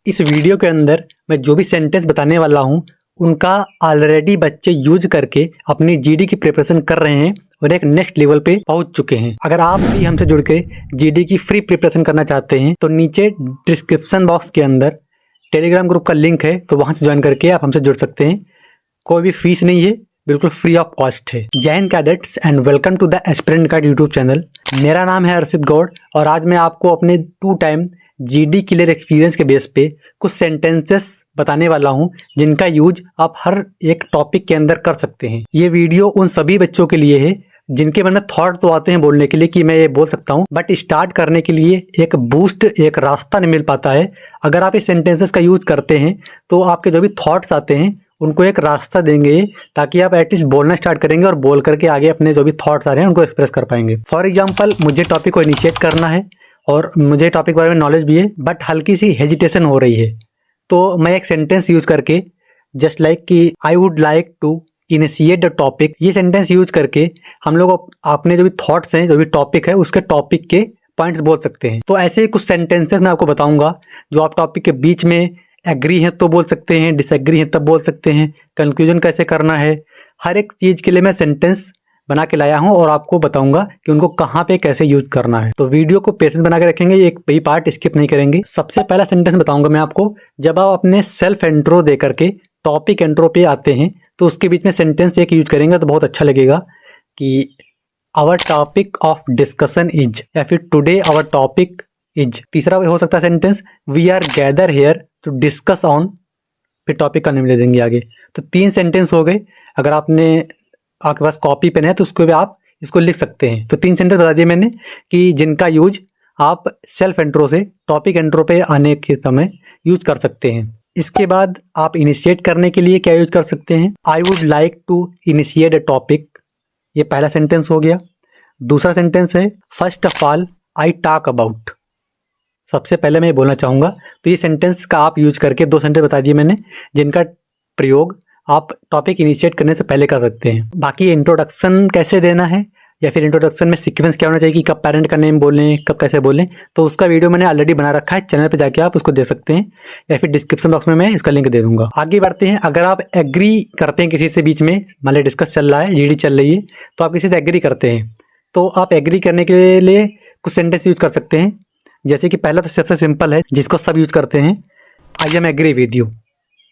इस वीडियो के अंदर मैं जो भी सेंटेंस बताने वाला हूँ उनका ऑलरेडी बच्चे यूज करके अपनी जीडी की प्रिपरेशन कर रहे हैं और एक नेक्स्ट लेवल पे पहुंच चुके हैं। अगर आप भी हमसे जुड़ के जीडी की फ्री प्रिपरेशन करना चाहते हैं तो नीचे डिस्क्रिप्शन बॉक्स के अंदर टेलीग्राम ग्रुप का लिंक है, तो वहां से ज्वाइन करके आप हमसे जुड़ सकते हैं। कोई भी फीस नहीं है, बिल्कुल फ्री ऑफ कॉस्ट है। Jai Hind cadets and welcome to the aspirant guide YouTube channel. मेरा नाम है अर्षित गौड़ और आज मैं आपको अपने 2 टाइम जीडी क्लियर एक्सपीरियंस के बेस पे कुछ सेंटेंसेस बताने वाला हूं जिनका यूज आप हर एक टॉपिक के अंदर कर सकते हैं। ये वीडियो उन सभी बच्चों के लिए है जिनके मन में थॉट तो आते हैं बोलने के लिए कि मैं ये बोल सकता हूं, बट स्टार्ट करने के लिए एक बूस्ट, एक रास्ता नहीं मिल पाता है। अगर आप इस सेंटेंसेस का यूज करते हैं तो आपके जो भी थॉट्स आते हैं उनको एक रास्ता देंगे ताकि आप एटलीस्ट बोलना स्टार्ट करेंगे और बोल करके आगे अपने जो भी थॉट्स आ रहे हैं उनको एक्सप्रेस कर पाएंगे। फॉर एग्जाम्पल, मुझे टॉपिक को इनिशिएट करना है और मुझे टॉपिक के बारे में नॉलेज भी है, बट हल्की सी हेजिटेशन हो रही है, तो मैं एक सेंटेंस यूज करके जस्ट लाइक कि I would like to initiate the topic, ये सेंटेंस यूज करके हम लोग अपने जो भी थॉट्स हैं, जो भी टॉपिक है उसके टॉपिक के पॉइंट्स बोल सकते हैं। तो ऐसे ही कुछ सेंटेंसेस मैं आपको बताऊंगा जो आप टॉपिक के बीच में एग्री हैं तो बोल सकते हैं, डिसएग्री हैं तब बोल सकते हैं, कंक्लूजन कैसे करना है। हर एक चीज़ के लिए मैं सेंटेंस बना के लाया हूं और आपको बताऊंगा कि उनको कहाँ पे कैसे यूज करना है। तो वीडियो को पेशेंस बना के रखेंगे, एक भी पार्ट स्किप नहीं करेंगे। सबसे पहला सेंटेंस बताऊंगा मैं आपको। जब आप अपने सेल्फ इंट्रो दे करके टॉपिक इंट्रो पे आते हैं तो उसके बीच में सेंटेंस एक यूज करेंगे तो बहुत अच्छा लगेगा कि our topic of discussion is, या फिर टुडे आवर टॉपिक इज। तीसरा हो सकता है sentence we are gather here to discuss on, फिर टॉपिक का नेम ले देंगे आगे। तो 3 सेंटेंस हो गए। अगर आपके पास कॉपी पेन है तो उसको भी आप इसको लिख सकते हैं। तो 3 सेंटेंस बता दिए मैंने कि जिनका यूज आप सेल्फ इंट्रो से टॉपिक इंट्रो पे आने के समय यूज कर सकते हैं। इसके बाद आप इनिशिएट करने के लिए क्या यूज कर सकते हैं, I would like to initiate a topic, ये पहला सेंटेंस हो गया। दूसरा सेंटेंस है first of all I talk about, सबसे पहले मैं ये बोलना चाहूँगा। तो ये सेंटेंस का आप यूज करके 2 सेंटेंस बता दिए मैंने जिनका प्रयोग आप टॉपिक इनिशिएट करने से पहले कर सकते हैं। बाकी इंट्रोडक्शन कैसे देना है या फिर इंट्रोडक्शन में सीक्वेंस क्या होना चाहिए कि कब पेरेंट का नेम बोलें, कब कैसे बोलें, तो उसका वीडियो मैंने ऑलरेडी बना रखा है, चैनल पे जाके आप उसको देख सकते हैं या फिर डिस्क्रिप्शन बॉक्स में मैं इसका लिंक दे दूंगा। आगे बढ़ते हैं। अगर आप एग्री करते हैं किसी से, बीच में मान ली डिस्कस चल रहा है, जीडी चल रही है, तो आप किसी से एग्री करते हैं तो आप एग्री करने के लिए कुछ सेंटेंस यूज कर सकते हैं। जैसे कि पहला तो सबसे सिंपल है जिसको सब यूज करते हैं, I am agree with you,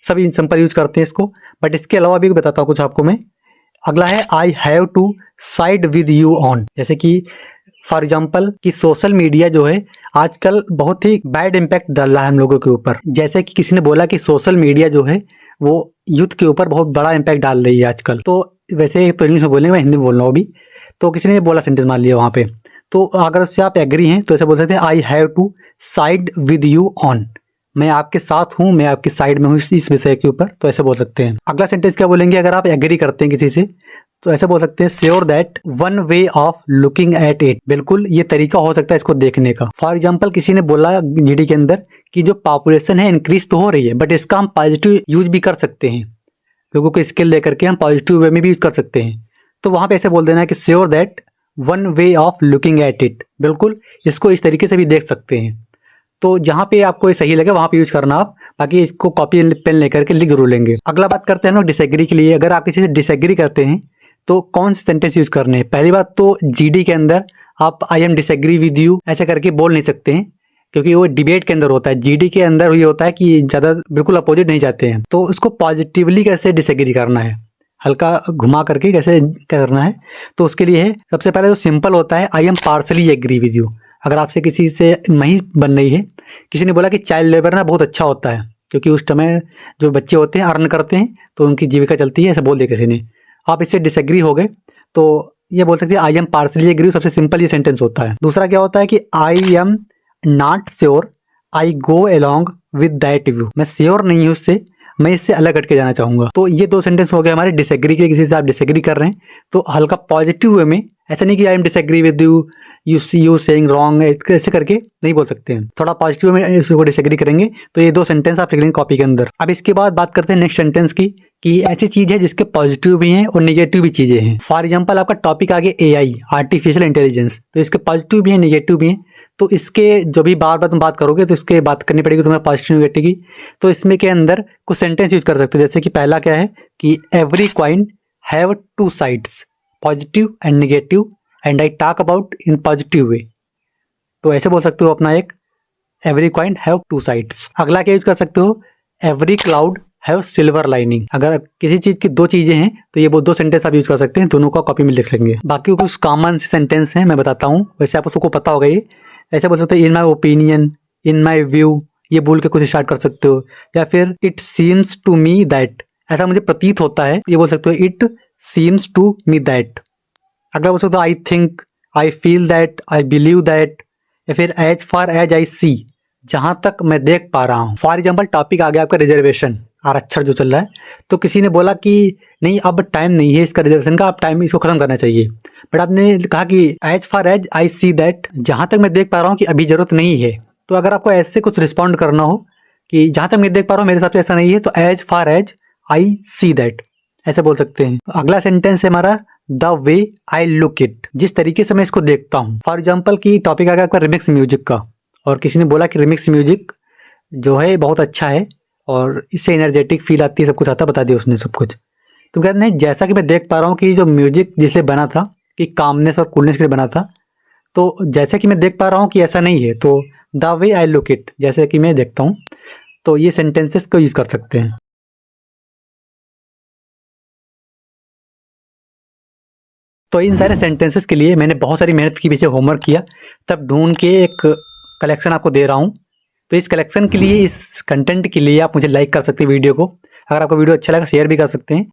सभी सिंपल यूज करते हैं इसको। बट इसके अलावा भी बताता हूँ कुछ आपको मैं। अगला है I have to side with you on, जैसे कि फॉर एग्जांपल कि सोशल मीडिया जो है आजकल बहुत ही बैड इम्पैक्ट डाल रहा है हम लोगों के ऊपर। जैसे कि किसी ने बोला कि सोशल मीडिया जो है वो यूथ के ऊपर बहुत बड़ा इम्पैक्ट डाल रही है आजकल। तो वैसे तो इंग्लिश में बोलेंगे, मैं हिंदी में बोल रहा हूँ अभी। तो किसी ने बोला सेंटेंस मान लिया वहाँ पे, तो अगर उससे आप एग्री हैं तो ऐसे बोल सकते हैं I have to side with you on, मैं आपके साथ हूँ, मैं आपकी साइड में हूँ इस विषय के ऊपर, तो ऐसे बोल सकते हैं। अगला सेंटेंस क्या बोलेंगे अगर आप एग्री करते हैं किसी से, तो ऐसे बोल सकते हैं sure that one way of looking at it, बिल्कुल ये तरीका हो सकता है इसको देखने का। फॉर एग्जाम्पल किसी ने बोला जीडी के अंदर कि जो पॉपुलेशन है इंक्रीज तो हो रही है, बट इसका हम पॉजिटिव यूज भी कर सकते हैं, लोगों को स्किल लेकर के हम पॉजिटिव वे में भी यूज कर सकते हैं। तो वहाँ पे ऐसे बोल देना है कि sure that one way of looking at it, बिल्कुल इसको इस तरीके से भी देख सकते हैं। तो जहाँ पे आपको ये सही लगे वहाँ पे यूज करना आप, बाकी इसको कॉपी पेन लेकर के लिख जरूर लेंगे। अगला बात करते हैं हम लोग डिसएग्री के लिए। अगर आप किसी से डिसएग्री करते हैं तो कौन से सेंटेंस यूज करने हैं। पहली बात तो जीडी के अंदर आप I am disagree with you ऐसे करके बोल नहीं सकते हैं, क्योंकि वो डिबेट के अंदर होता है। जीडी के अंदर ये होता है कि ज़्यादा बिल्कुल अपोजिट नहीं जाते हैं। तो उसको पॉजिटिवली कैसे डिसएग्री करना है, हल्का घुमा करके कैसे करना है, तो उसके लिए है सबसे पहले जो सिंपल होता है I am partly agree with you. अगर आपसे किसी से नहीं बन रही है, किसी ने बोला कि चाइल्ड लेबर ना बहुत अच्छा होता है क्योंकि उस समय जो बच्चे होते हैं अर्न करते हैं तो उनकी जीविका चलती है, ऐसा बोल दिया किसी ने, आप इससे डिसएग्री हो गए तो ये बोल सकते हैं आई एम पार्सली एग्री। सबसे सिंपल ये सेंटेंस होता है। दूसरा क्या होता है कि I am not sure I go along with that view, मैं श्योर नहीं हूँ उससे, मैं इससे अलग हट के जाना चाहूँगा। तो ये 2 सेंटेंस हो गए हमारे डिसएग्री के। किसी से आप डिसएग्री कर रहे हैं तो हल्का पॉजिटिव वे में, ऐसा नहीं कि I am disagree with you, you saying wrong, ऐसे करके नहीं बोल सकते हैं। थोड़ा पॉजिटिव में इसको डिसएग्री करेंगे तो ये 2 सेंटेंस आप लिख लेंगे कॉपी के अंदर। अब इसके बाद बात करते हैं नेक्स्ट सेंटेंस की कि ऐसी चीज़ है जिसके पॉजिटिव भी हैं और नेगेटिव भी चीज़ें हैं। फॉर एग्जांपल आपका टॉपिक आ गया AI, आर्टिफिशियल इंटेलिजेंस, तो इसके पॉजिटिव भी हैं नेगेटिव भी हैं। तो इसके जो भी बार बार तुम बात करोगे तो इसके बात करनी पड़ेगी तुम्हें पॉजिटिव नेगेटिव की। तो इसमें के अंदर कुछ सेंटेंस यूज कर सकते हो, जैसे कि पहला क्या है कि every coin have two sides, positive and negative, and I talk about in positive way. तो ऐसे बोल सकते हो अपना एक every coin have two sides. अगला क्या यूज कर सकते हो, every cloud have silver lining. अगर किसी चीज की दो चीजें हैं तो ये वो दो सेंटेंस आप यूज कर सकते हैं, दोनों का कॉपी में लिख लेंगे। बाकी कुछ कॉमन सेंटेंस हैं मैं बताता हूँ, वैसे आपको सबको पता होगा ये। ऐसे बोल सकते हो इन my opinion, in my view, ये बोल के कुछ स्टार्ट कर सकते हो। या फिर it seems to me that, ऐसा मुझे प्रतीत होता है, ये बोल सकते हो it seems to me that. अगला बोल सकते हो I think, I feel that, I believe that. या फिर एज फार एज आई सी, जहां तक मैं देख पा रहा हूँ। फॉर एग्जाम्पल टॉपिक आ गया आपका रिजर्वेशन, आरक्षण जो चल रहा है, तो किसी ने बोला कि नहीं अब टाइम नहीं है इसका रिजर्वेशन का, अब टाइम इसको खत्म करना चाहिए। बट आपने कहा कि as far as I see that, जहां तक मैं देख पा रहा हूँ कि अभी जरूरत नहीं है। तो अगर आपको ऐसे कुछ रिस्पॉन्ड करना हो कि जहां तक मैं देख पा रहा हूँ मेरे हिसाब से ऐसा नहीं है, तो as far as I see that ऐसे बोल सकते हैं। अगला सेंटेंस है हमारा the way I look it, जिस तरीके से मैं इसको देखता हूँ। फॉर एग्जाम्पल की टॉपिक आ गया आपका रिमिक्स म्यूजिक का, और किसी ने बोला कि रिमिक्स म्यूजिक जो है बहुत अच्छा है और इससे एनर्जेटिक फील आती है, सब कुछ आता, बता दिया उसने सब कुछ। तो कहते नहीं, जैसा कि मैं देख पा रहा हूँ कि जो म्यूजिक जिसलिए बना था कि कामनेस और कूलनेस के लिए बना था, तो जैसा कि मैं देख पा रहा हूँ कि ऐसा नहीं है, तो the way I look it, जैसे कि मैं देखता हूँ, तो ये सेंटेंसेस को यूज कर सकते हैं। तो इन सारे सेंटेंसेस के लिए मैंने बहुत सारी मेहनत की, पीछे होमवर्क किया, तब ढूंढ के एक कलेक्शन आपको दे रहा हूँ। तो इस कलेक्शन के लिए, इस कंटेंट के लिए आप मुझे लाइक कर सकते हैं वीडियो को। अगर आपको वीडियो अच्छा लगा शेयर भी कर सकते हैं।